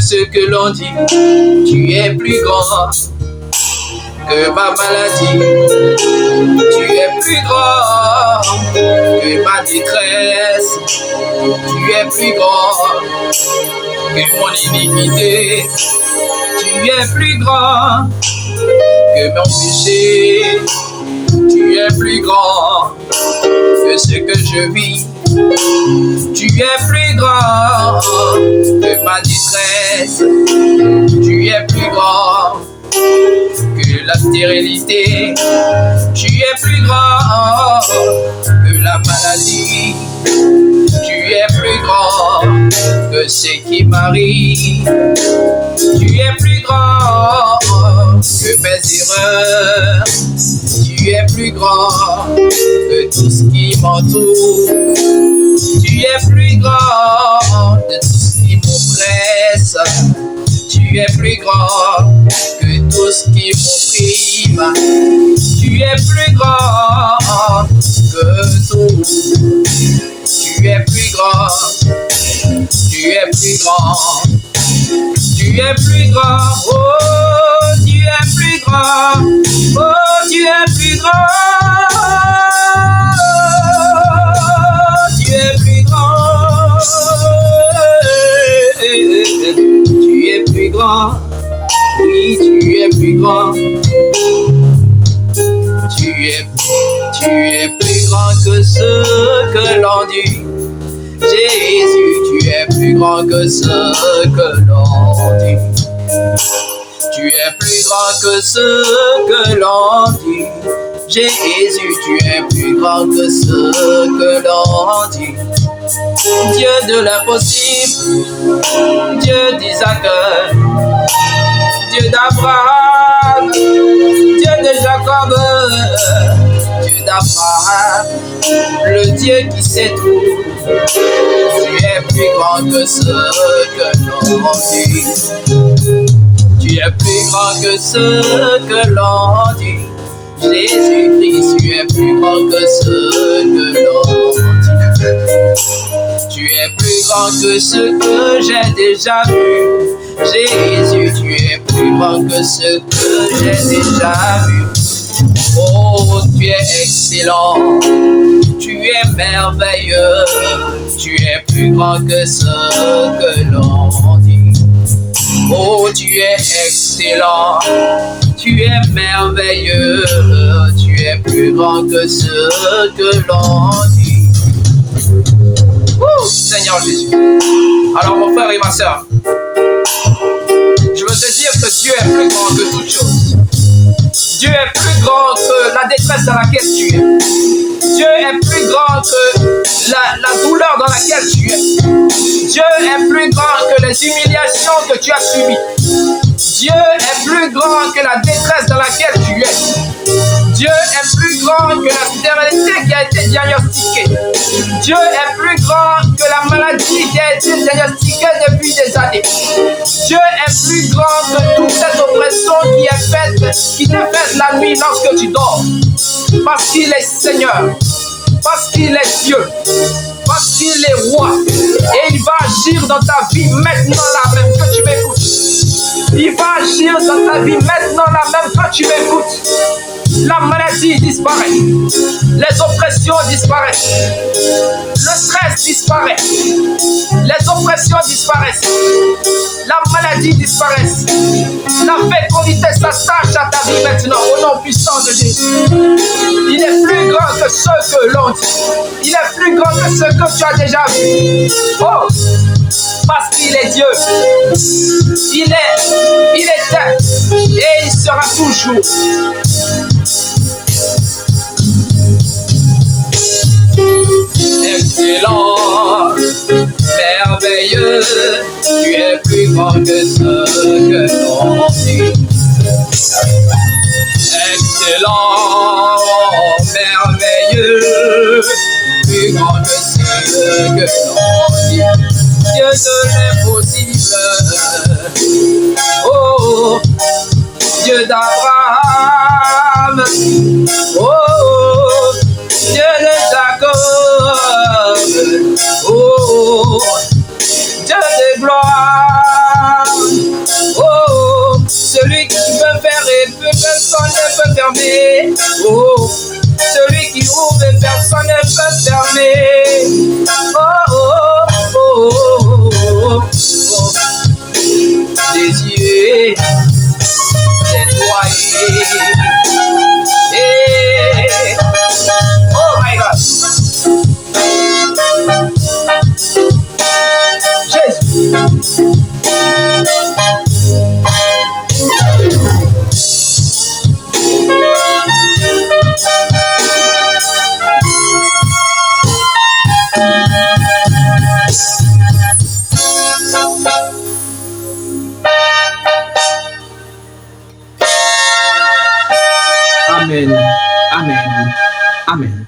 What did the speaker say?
ce que l'on dit. Tu es plus grand que ma maladie. Tu es plus grand que ma détresse. Tu es plus grand que mon iniquité. Tu es plus grand que mon péché. Tu es plus grand que ce que je vis. Tu es plus grand que ma détresse. Tu es plus grand que la stérilité. Tu es plus grand que la maladie. Tu es plus grand que ce qui m'arrive. Tu es plus grand que mes erreurs. Tu es plus grand que tout ce qui m'entoure. Tu es plus grand de tout ce qui m'oppresse. Tu es plus grand que tout ce qui m'opprime. Tu es plus grand que tout. Tu es plus grand. Tu es plus grand. Tu es plus grand. Oh, tu es plus grand. Oh, tu es plus grand. Tu es plus grand. Tu es plus grand. Oui, tu es plus grand. Tu es plus grand que ce que l'on dit. Jésus, tu es plus grand que ce que l'on dit. Tu es plus grand que ce que l'on dit. Jésus, tu es plus grand que ce que l'on dit. Dieu de l'impossible, Dieu d'Isaac, Dieu d'Abraham, Dieu de Jacob, Dieu d'Abraham, le Dieu qui sait tout. Tu es plus grand que ce que l'on dit. Tu es plus grand que ce que l'on dit. Jésus-Christ, tu es plus grand que ce que l'on dit. Tu es plus grand que ce que j'ai déjà vu. Jésus, tu es plus grand que ce que j'ai déjà vu. Oh, tu es excellent, tu es merveilleux, tu es plus grand que ce que l'on dit. Oh, tu es excellent, tu es merveilleux, tu es plus grand que ce que l'on dit. Seigneur Jésus. Alors mon frère et ma soeur, je veux te dire que Dieu est plus grand que toute chose. Dieu est plus grand que la détresse dans laquelle tu es. Dieu est plus grand que la douleur dans laquelle tu es. Dieu est plus grand que les humiliations que tu as subies. Dieu est plus grand que la détresse dans laquelle tu es. Dieu est plus grand que la stérilité qui a été diagnostiquée. Dieu est plus grand que la maladie qui a été diagnostiquée depuis des années. Dieu est plus grand que toute cette oppression qui t'est faite la nuit lorsque tu dors. Parce qu'il est Seigneur, parce qu'il est Dieu, parce qu'il est roi. Et il va agir dans ta vie maintenant là même que tu m'écoutes. Il va agir dans ta vie maintenant là même que tu m'écoutes. La maladie disparaît, les oppressions disparaissent, le stress disparaît, les oppressions disparaissent, la maladie disparaît, la fécondité s'attache à ta vie maintenant au nom puissant de Jésus. Il est plus grand que ce que l'on dit, il est plus grand que ce que tu as déjà vu. Oh, parce qu'il est Dieu, il était et il sera toujours. Excellent, merveilleux, tu es plus grand que ce que l'on dit. Excellent, merveilleux, plus grand que ce que l'on dit. Dieu de l'impossible, oh, Dieu d'Abraham, oh, Dieu de Jacob, oh, Dieu de gloire, et que personne ne peut fermer. Oh, celui qui ouvre et personne ne peut fermer. Oh, oh, oh, oh, oh, oh. Des yeux nettoyés. Hey. Oh my God. Jésus. Amen. Amen. Amen.